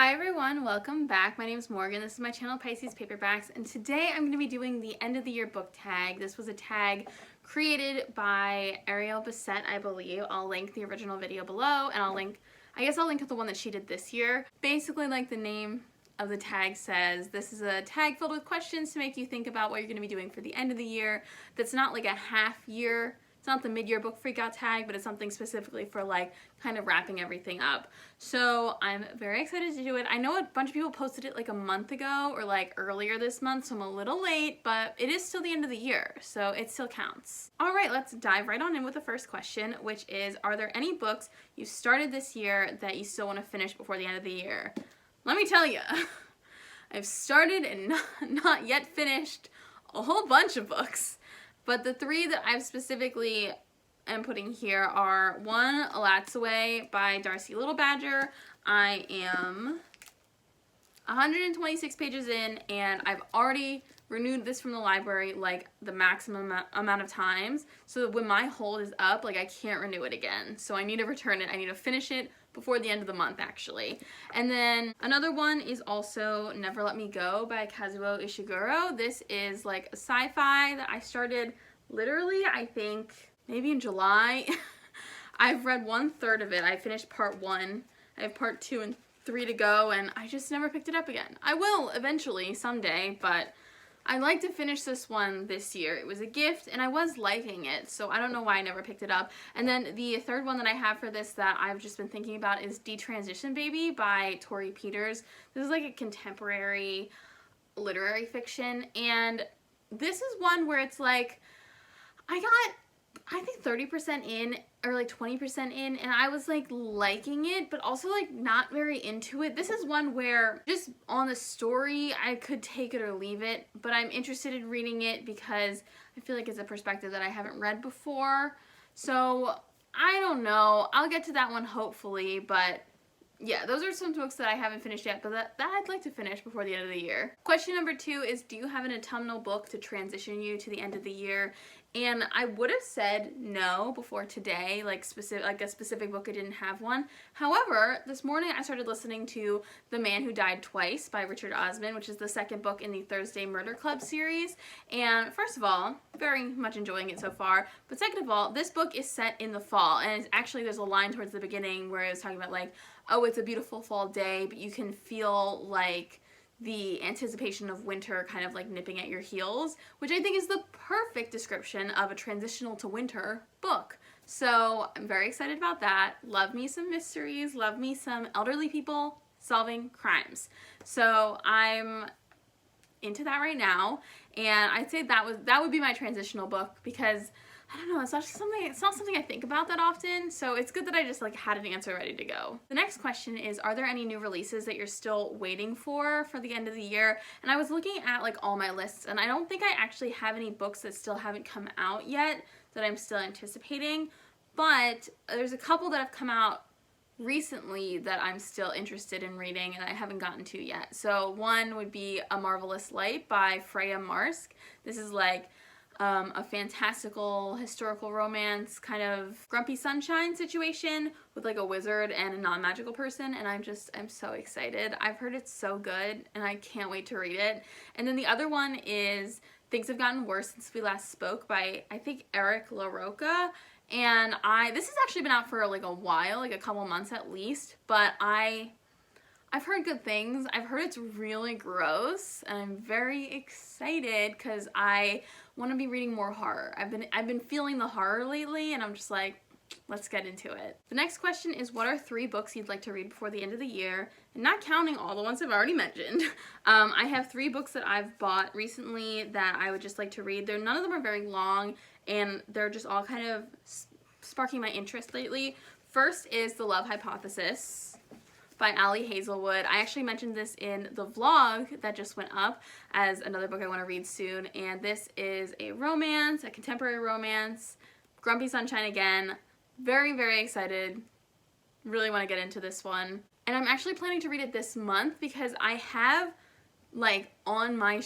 Hi everyone, welcome back. My name is Morgan. This is my channel Pisces Paperbacks, and today I'm going to be doing the end of the year book tag. This was a tag created by Ariel Bissett, I believe. I'll link the original video below, and I'll link to the one that she did this year. Basically, like the name of the tag says, this is a tag filled with questions to make you think about what you're going to be doing for the end of the year. That's not like a half year. It's not the mid-year book freakout tag, but it's something specifically for like kind of wrapping everything up. So I'm very excited to do it. I know a bunch of people posted it like a month ago or like earlier this month, so I'm a little late, but it is still the end of the year, so it still counts. All right, let's dive right on in with the first question, which is, are there any books you started this year that you still want to finish before the end of the year? Let me tell you, I've started and not yet finished a whole bunch of books. But the three that I've specifically am putting here are one, Elatsoe by Darcy Little Badger. I am 126 pages in, and I've already renewed this from the library like the maximum amount of times. So that when my hold is up, like I can't renew it again. So I need to return it. I need to finish it before the end of the month, actually. And then another one is also Never Let Me Go by Kazuo Ishiguro. This is like a sci-fi that I started literally, I think, maybe in July. I've read 1/3 of it. I finished part 1. I have part 2 and 3 to go, and I just never picked it up again. I will eventually, someday, but I'd like to finish this one this year. It was a gift, and I was liking it, so I don't know why I never picked it up. And then the third one that I have for this that I've just been thinking about is Detransition Baby by Torrey. This is like a contemporary literary fiction, and this is one where it's like, I think 30% in or like 20% in, and I was like liking it, but also like not very into it. This is one where just on the story, I could take it or leave it, but I'm interested in reading it because I feel like it's a perspective that I haven't read before. So I don't know. I'll get to that one hopefully, but yeah, those are some books that I haven't finished yet, but that I'd like to finish before the end of the year. Question number 2 is, do you have an autumnal book to transition you to the end of the year? And I would have said no before today, like a specific book. I didn't have one. However, this morning I started listening to The Man Who Died Twice by Richard Osman, which is the second book in the Thursday Murder Club series. And first of all, very much enjoying it so far. But second of all, this book is set in the fall, and it's actually, there's a line towards the beginning where it was talking about like, oh, it's a beautiful fall day, but you can feel like the anticipation of winter kind of like nipping at your heels, which I think is the perfect description of a transitional to winter book. So I'm very excited about that. Love me some mysteries, love me some elderly people solving crimes. So I'm into that right now, and I'd say that would be my transitional book because I don't know, it's not something I think about that often, so it's good that I just like had an answer ready to go. The next question is, are there any new releases that you're still waiting for the end of the year? And I was looking at like all my lists, and I don't think I actually have any books that still haven't come out yet that I'm still anticipating, but there's a couple that have come out recently that I'm still interested in reading and I haven't gotten to yet. So one would be A Marvellous Light by Freya Marske. This is like a fantastical historical romance kind of Grumpy Sunshine situation with like a wizard and a non-magical person, and I'm so excited. I've heard it's so good and I can't wait to read it. And then the other one is Things Have Gotten Worse Since We Last Spoke by, I think, Larocca. And this has actually been out for like a while, like a couple months at least, but I've heard good things. I've heard it's really gross, and I'm very excited because I want to be reading more horror. I've been feeling the horror lately, and I'm just like, let's get into it. The next question is, what are 3 books you'd like to read before the end of the year? And not counting all the ones I've already mentioned. I have 3 books that I've bought recently that I would just like to read. None of them are very long, and they're just all kind of sparking my interest lately. First is The Love Hypothesis by Hazelwood. I actually mentioned this in the vlog that just went up as another book I want to read soon, and this is a romance, a contemporary romance, Grumpy Sunshine again. Very, very excited. Really want to get into this one. And I'm actually planning to read it this month because I have like on my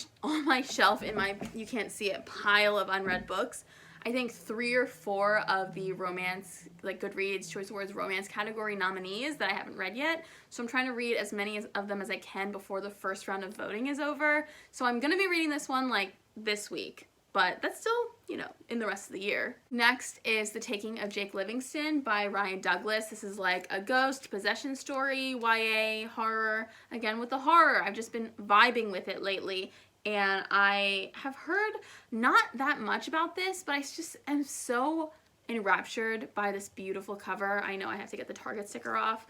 shelf in my, you can't see it, pile of unread books. I think 3 or 4 of the romance, like Goodreads Choice Awards romance category nominees that I haven't read yet. So I'm trying to read as many of them as I can before the first round of voting is over. So I'm going to be reading this one like this week, but that's still, you know, in the rest of the year. Next is The Taking of Jake Livingston by Ryan Douglas. This is like a ghost possession story, YA, horror. Again, with the horror, I've just been vibing with it lately. And I have heard not that much about this, but I just am so enraptured by this beautiful cover. I know I have to get the Target sticker off.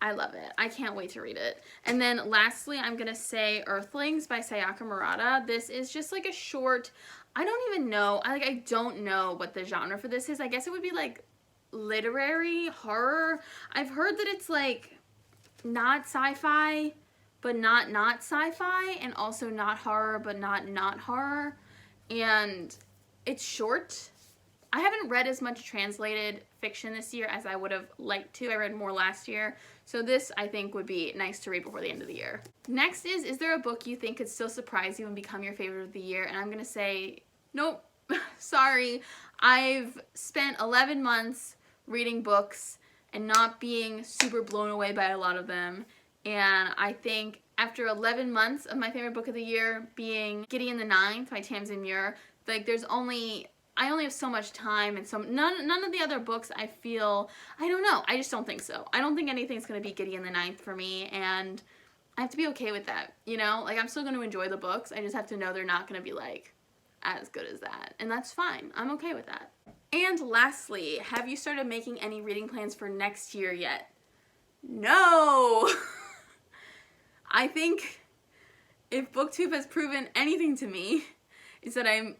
I love it. I can't wait to read it. And then lastly, I'm going to say Earthlings by Sayaka Murata. This is just like a short, I don't even know, I don't know what the genre for this is. I guess it would be like literary horror. I've heard that it's like not sci-fi, but not sci-fi, and also not horror, but not horror. And it's short. I haven't read as much translated fiction this year as I would have liked to. I read more last year. So this, I think, would be nice to read before the end of the year. Next is there a book you think could still surprise you and become your favorite of the year? And I'm going to say, nope, sorry. I've spent 11 months reading books and not being super blown away by a lot of them. And I think after 11 months of my favorite book of the year being Gideon the Ninth by Tamsin Muir, like I only have so much time, and so none of the other books I feel, I don't know, I just don't think so. I don't think anything's going to be Gideon the Ninth for me, and I have to be okay with that, you know? Like, I'm still going to enjoy the books, I just have to know they're not going to be, like, as good as that, and that's fine. I'm okay with that. And lastly, have you started making any reading plans for next year yet? No! I think if BookTube has proven anything to me, is that anytime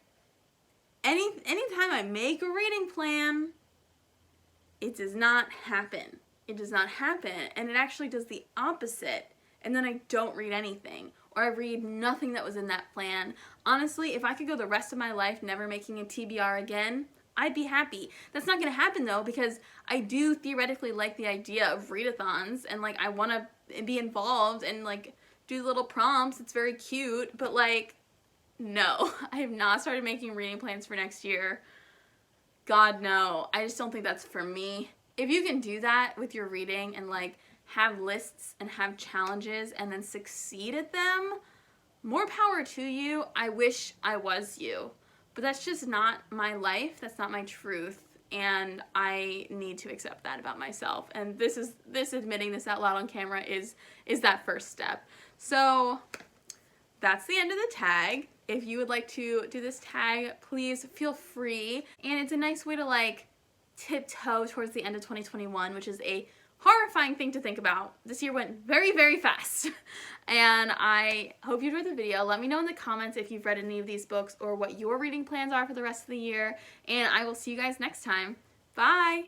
I make a reading plan, it does not happen. It does not happen, and it actually does the opposite, and then I don't read anything, or I read nothing that was in that plan. Honestly, if I could go the rest of my life never making a TBR again, I'd be happy. That's not going to happen, though, because I do theoretically like the idea of readathons, and, like, I want to be involved and, like, do little prompts. It's very cute, but, like, no. I have not started making reading plans for next year. God, no. I just don't think that's for me. If you can do that with your reading and, like, have lists and have challenges and then succeed at them, more power to you. I wish I was you. But that's just not my life. That's not my truth. And I need to accept that about myself. And this admitting this out loud on camera is that first step. So that's the end of the tag. If you would like to do this tag, please feel free. And it's a nice way to, like, tiptoe towards the end of 2021, which is a horrifying thing to think about. This year went very, very fast. And I hope you enjoyed the video. Let me know in the comments if you've read any of these books or what your reading plans are for the rest of the year. And I will see you guys next time. Bye!